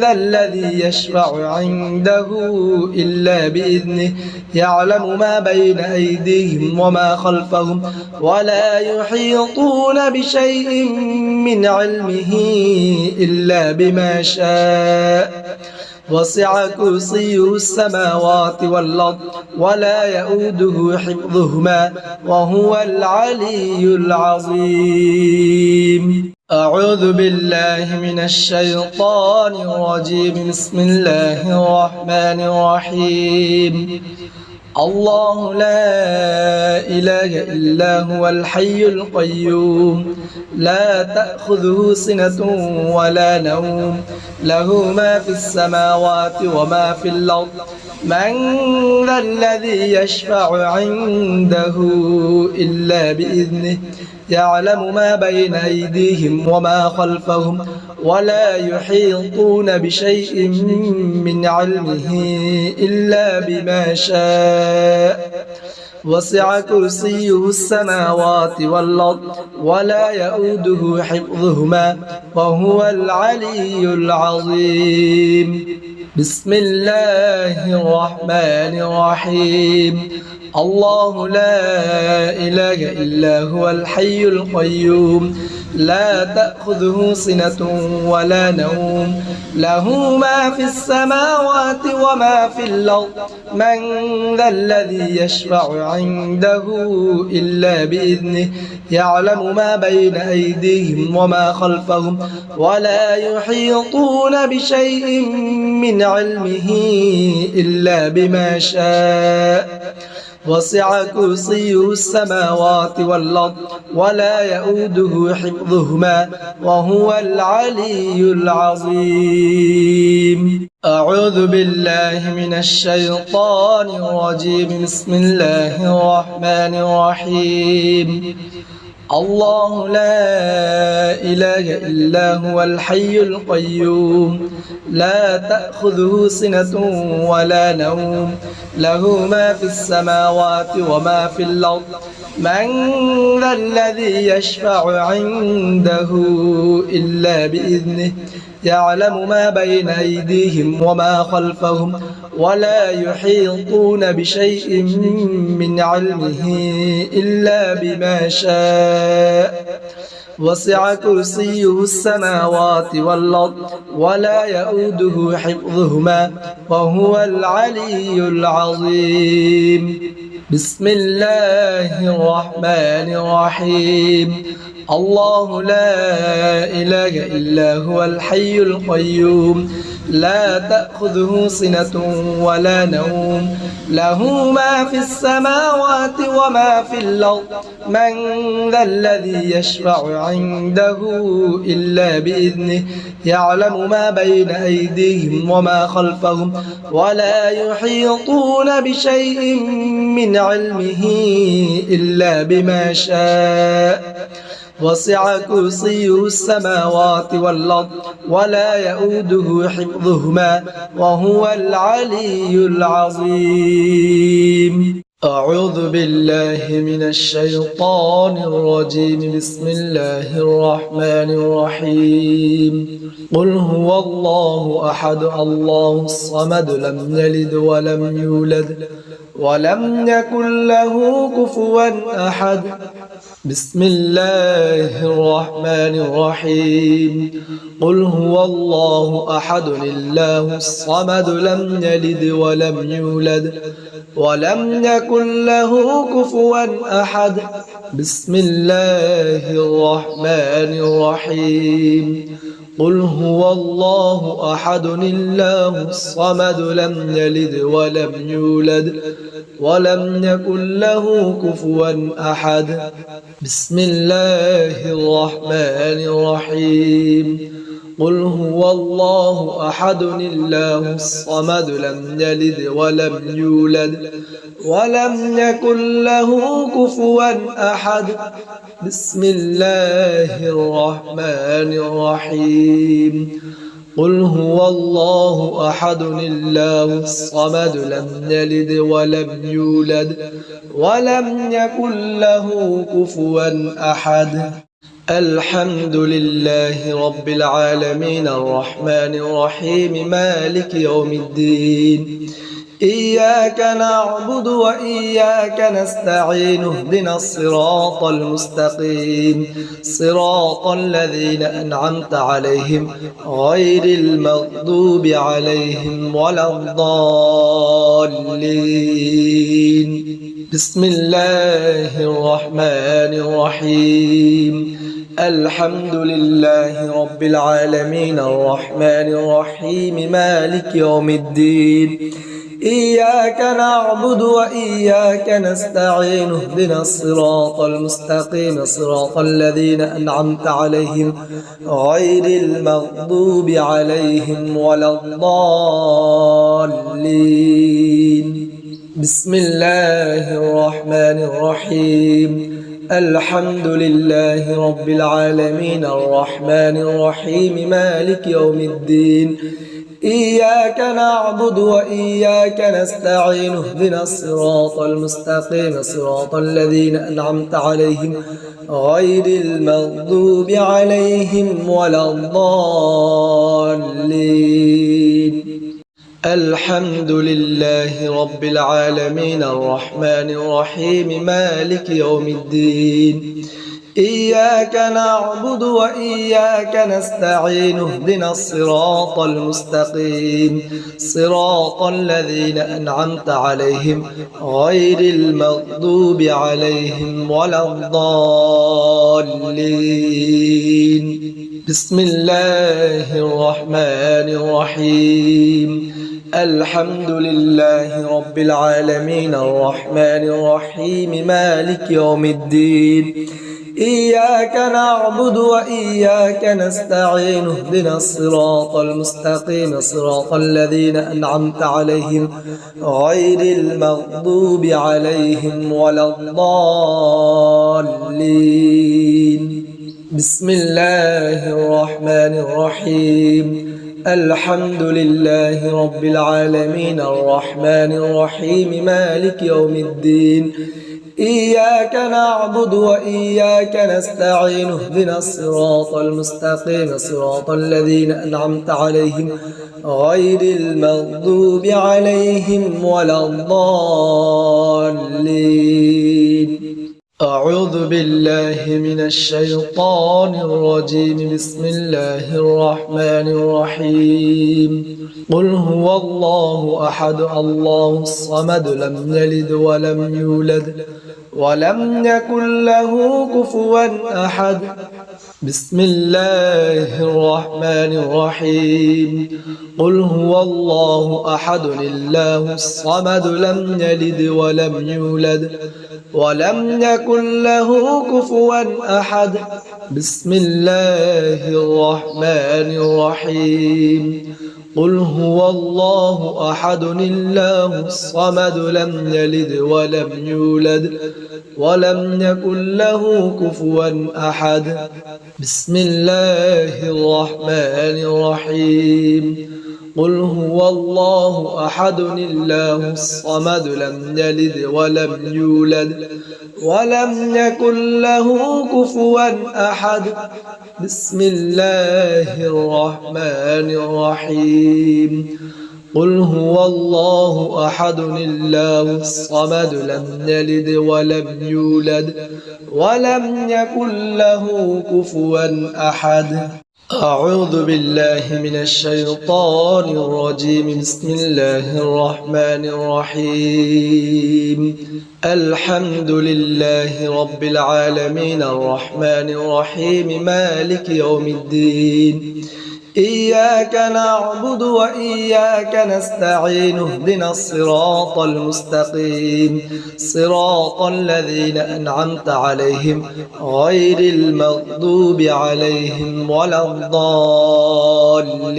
ذا الذي يشفع عنده إلا بإذنه يعلم ما بين أيديهم وما خلفهم ولا يحيطون بشيء من علمه إلا بما شاء وسع كرسيه السماوات والأرض ولا يؤوده حفظهما وهو العلي العظيم. أعوذ بالله من الشيطان الرجيم. بسم الله الرحمن الرحيم. الله لا إله إلا هو الحي القيوم لا تأخذه سنة ولا نوم له ما في السماوات وما في الأرض من ذا الذي يشفع عنده إلا بإذنه يعلم ما بين أيديهم وما خلفهم ولا يحيطون بشيء من علمه إلا بما شاء وسع كرسيه السماوات والأرض ولا يؤوده حفظهما وهو العلي العظيم. بسم الله الرحمن الرحيم. الله لا إله إلا هو الحي القيوم لا تأخذه سنة ولا نوم له ما في السماوات وما في الأرض من ذا الذي يشفع عنده إلا بإذنه يعلم ما بين أيديهم وما خلفهم ولا يحيطون بشيء من علمه إلا بما شاء وسع كرسيه السماوات والأرض ولا يؤوده حفظهما وهو العلي العظيم. أعوذ بالله من الشيطان الرجيم. بسم الله الرحمن الرحيم. الله لا إله إلا هو الحي القيوم لا تأخذه سنة ولا نوم له ما في السماوات وما في الأرض من ذا الذي يشفع عنده إلا بإذنه يعلم ما بين أيديهم وما خلفهم ولا يحيطون بشيء من علمه إلا بما شاء وسع كرسيه السماوات والأرض ولا يؤوده حفظهما وهو العلي العظيم. بسم الله الرحمن الرحيم. الله لا إله إلا هو الحي القيوم لا تأخذه سنة ولا نوم له ما في السماوات وما في الأرض من ذا الذي يشفع عنده إلا بإذنه يعلم ما بين أيديهم وما خلفهم ولا يحيطون بشيء من علمه إلا بما شاء وسع كرسيه السماوات والأرض ولا يؤوده حفظهما وهو العلي العظيم. أعوذ بالله من الشيطان الرجيم. بسم الله الرحمن الرحيم. قل هو الله أحد الله الصمد لم يلد ولم يولد ولم يكن له كفوا أحد. بسم الله الرحمن الرحيم. قل هو الله أحد الله الصمد لم يلد ولم يولد ولم يكن له كفوا أحد. بسم الله الرحمن الرحيم. قل هو الله أحد الله الصمد لم يلد ولم يولد ولم يكن له كفوا أحد. بسم الله الرحمن الرحيم. قل هو الله أحد الله الصمد لم يلد ولم يولد ولم يكن له كفوا أحد. بسم الله الرحمن الرحيم. قل هو الله أحد الله الصمد لم يلد ولم يولد ولم يكن له كفوا أحد. الحمد لله رب العالمين الرحمن الرحيم مالك يوم الدين. إياك نعبد وإياك نستعين اهدنا الصراط المستقيم صراط الذين أنعمت عليهم غير المغضوب عليهم ولا الضالين. بسم الله الرحمن الرحيم. الحمد لله رب العالمين الرحمن الرحيم مالك يوم الدين. إياك نعبد وإياك نستعين اهدنا الصراط المستقيم صراط الذين أنعمت عليهم غير المغضوب عليهم ولا الضالين. بسم الله الرحمن الرحيم. الحمد لله رب العالمين الرحمن الرحيم مالك يوم الدين. إياك نعبد وإياك نستعين اهدنا الصراط المستقيم صراط الذين أنعمت عليهم غير المغضوب عليهم ولا الضالين. الحمد لله رب العالمين الرحمن الرحيم مالك يوم الدين. إياك نعبد وإياك نستعين اهدنا الصراط المستقيم صراط الذين أنعمت عليهم غير المغضوب عليهم ولا الضالين. بسم الله الرحمن الرحيم. الحمد لله رب العالمين الرحمن الرحيم مالك يوم الدين. إياك نعبد وإياك نستعين اهدنا الصراط المستقيم صراط الذين أنعمت عليهم غير المغضوب عليهم ولا الضالين. بسم الله الرحمن الرحيم. الحمد لله رب العالمين الرحمن الرحيم مالك يوم الدين. إياك نعبد وإياك نستعين اهدنا الصراط المستقيم صراط الذين أنعمت عليهم غير المغضوب عليهم ولا الضالين. أعوذ بالله من الشيطان الرجيم. بسم الله الرحمن الرحيم. قل هو الله أحد الله الصمد لم يلد ولم يولد ولم يكن له كفوا أحد. بسم الله الرحمن الرحيم. قل هو الله أحد الله الصمد لم يلد ولم يولد ولم يكن له كفوا أحد. بسم الله الرحمن الرحيم. قل هو الله أحد الله الصمد لم يلد ولم يولد ولم يكن له كفوا أحد. بسم الله الرحمن الرحيم. قل هو الله أحد الله الصمد لم يلد ولم يولد ولم يكن له كفوا أحد. بسم الله الرحمن الرحيم. قل هو الله أحد الله الصمد لم يلد ولم يولد ولم يكن له كفوا أحد. أعوذ بالله من الشيطان الرجيم. بسم الله الرحمن الرحيم. الحمد لله رب العالمين الرحمن الرحيم مالك يوم الدين. إياك نعبد وإياك نستعين اهدنا الصراط المستقيم صراط الذين أنعمت عليهم غير المغضوب عليهم ولا الضالين.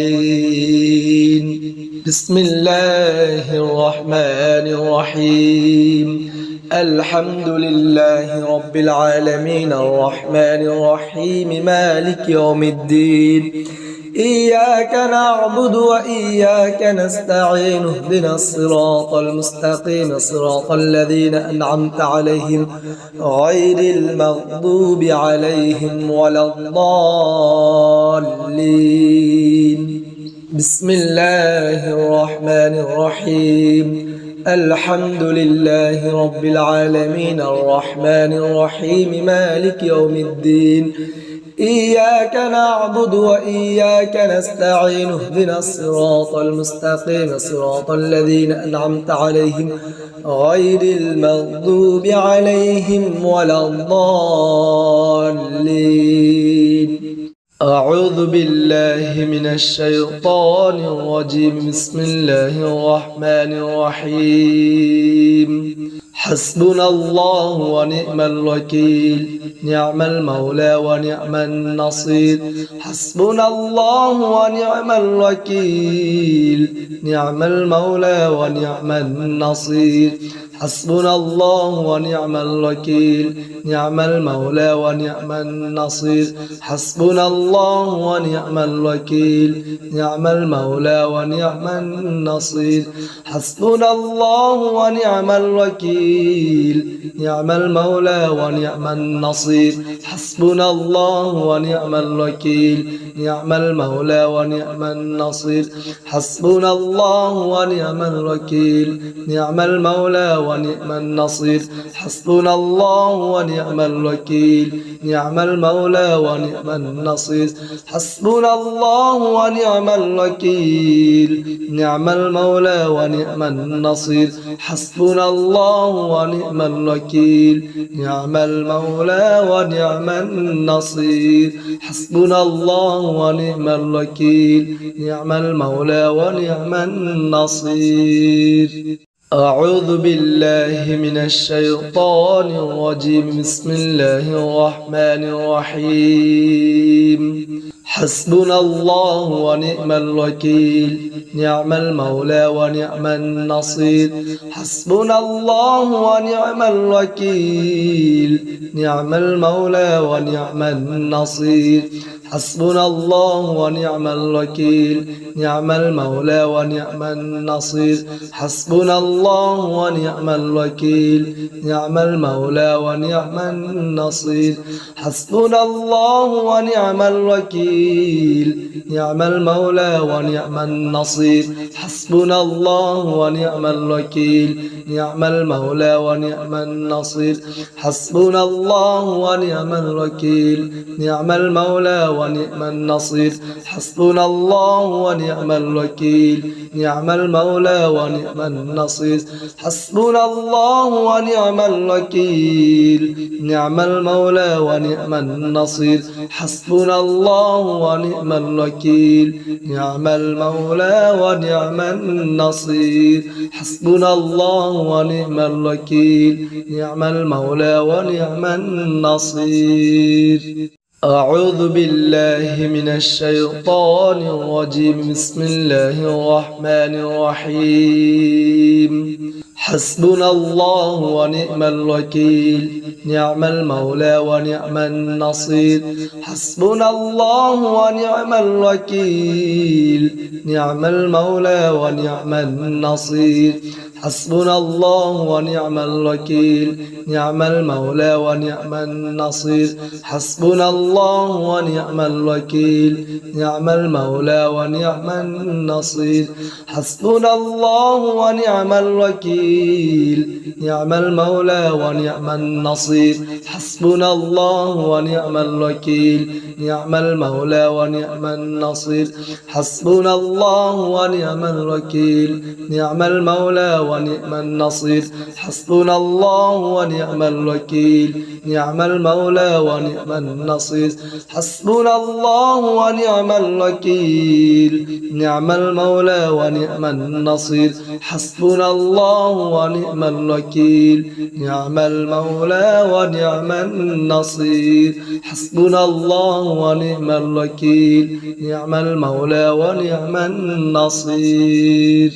بسم الله الرحمن الرحيم. الحمد لله رب العالمين الرحمن الرحيم مالك يوم الدين. إياك نعبد وإياك نستعين اهدنا الصراط المستقيم صراط الذين أنعمت عليهم غير المغضوب عليهم ولا الضالين. بسم الله الرحمن الرحيم. الحمد لله رب العالمين الرحمن الرحيم مالك يوم الدين. إياك نعبد وإياك نستعين اهدنا الصراط المستقيم صراط الذين أنعمت عليهم غير المغضوب عليهم ولا الضالين. أعوذ بالله من الشيطان الرجيم. بسم الله الرحمن الرحيم. حسبنا الله ونعم الوكيل نعم المولى ونعم النصير. حسبنا الله ونعم الوكيل نعم المولى ونعم النصير. حسبنا الله ونعم الوكيل نعم المولى ونعم النصير. حسبنا الله ونعم الوكيل نعم المولى ونعم النصير. حسبنا الله ونعم الوكيل نعم المولى ونعم النصير. حسبنا الله ونعم الوكيل نعم المولى ونعم النصير. حسبنا الله ونعم الوكيل نعم المولى ونعم النصير. حسبنا الله ونعم الوكيل نعم المولى ونعم النصير. حسبنا الله ونعم الوكيل نعم المولى ونعم النصير. حسبنا الله ونعم الوكيل نعم المولى ونعم النصير. حسبنا الله ونعم الوكيل نعم المولى ونعم النصير. أعوذ بالله من الشيطان الرجيم. بسم الله الرحمن الرحيم. حسبنا الله ونعم الوكيل نعم المولى ونعم النصير. حسبنا الله ونعم الوكيل نعم المولى ونعم النصير. حسبنا الله ونعم الوكيل نعم المولى ونعم النصير. حسبنا الله ونعم الوكيل نعم المولى ونعم النصير. حسبنا الله ونعم الوكيل نعم المولى ونعم النصير. حسبنا الله ونعم الوكيل نعم المولى ونعم النصير. حسبنا الله ونعم الوكيل نعم المولى ونعم النصير. حسبنا الله ونعم الوكيل نعم المولى ونعم النصير. حسبنا الله ونعم الوكيل نعم المولى ونعم النصير. حسبنا الله ونعم الوكيل نعم المولى ونعم النصير. حسبنا الله ونعم الوكيل نعم المولى ونعم النصير. أعوذ بالله من الشيطان الرجيم. بسم الله الرحمن الرحيم. حسبنا الله ونعم الوكيل نعم المولى ونعم النصير. حسبنا الله ونعم الوكيل نعم المولى ونعم النصير. حسبنا الله ونعم الوكيل نعم المولى ونعم النصير. حسبنا الله ونعم الوكيل نعم المولى ونعم النصير. حسبنا الله ونعم الوكيل نعم المولى ونعم النصير. حسبنا الله ونعم الوكيل نعم المولى ونعم النصير حسبنا الله ونعم الوكيل نعم المولى ونعم النصير حسبنا الله ونعم الوكيل نعم المولى ونعم النصير حسبنا الله ونعم الوكيل نعم المولى ونعم النصير حسبنا الله ونعم الوكيل نعم المولى ونعم النصير حسبنا الله ونعم الوكيل نعم المولى ونعم النصير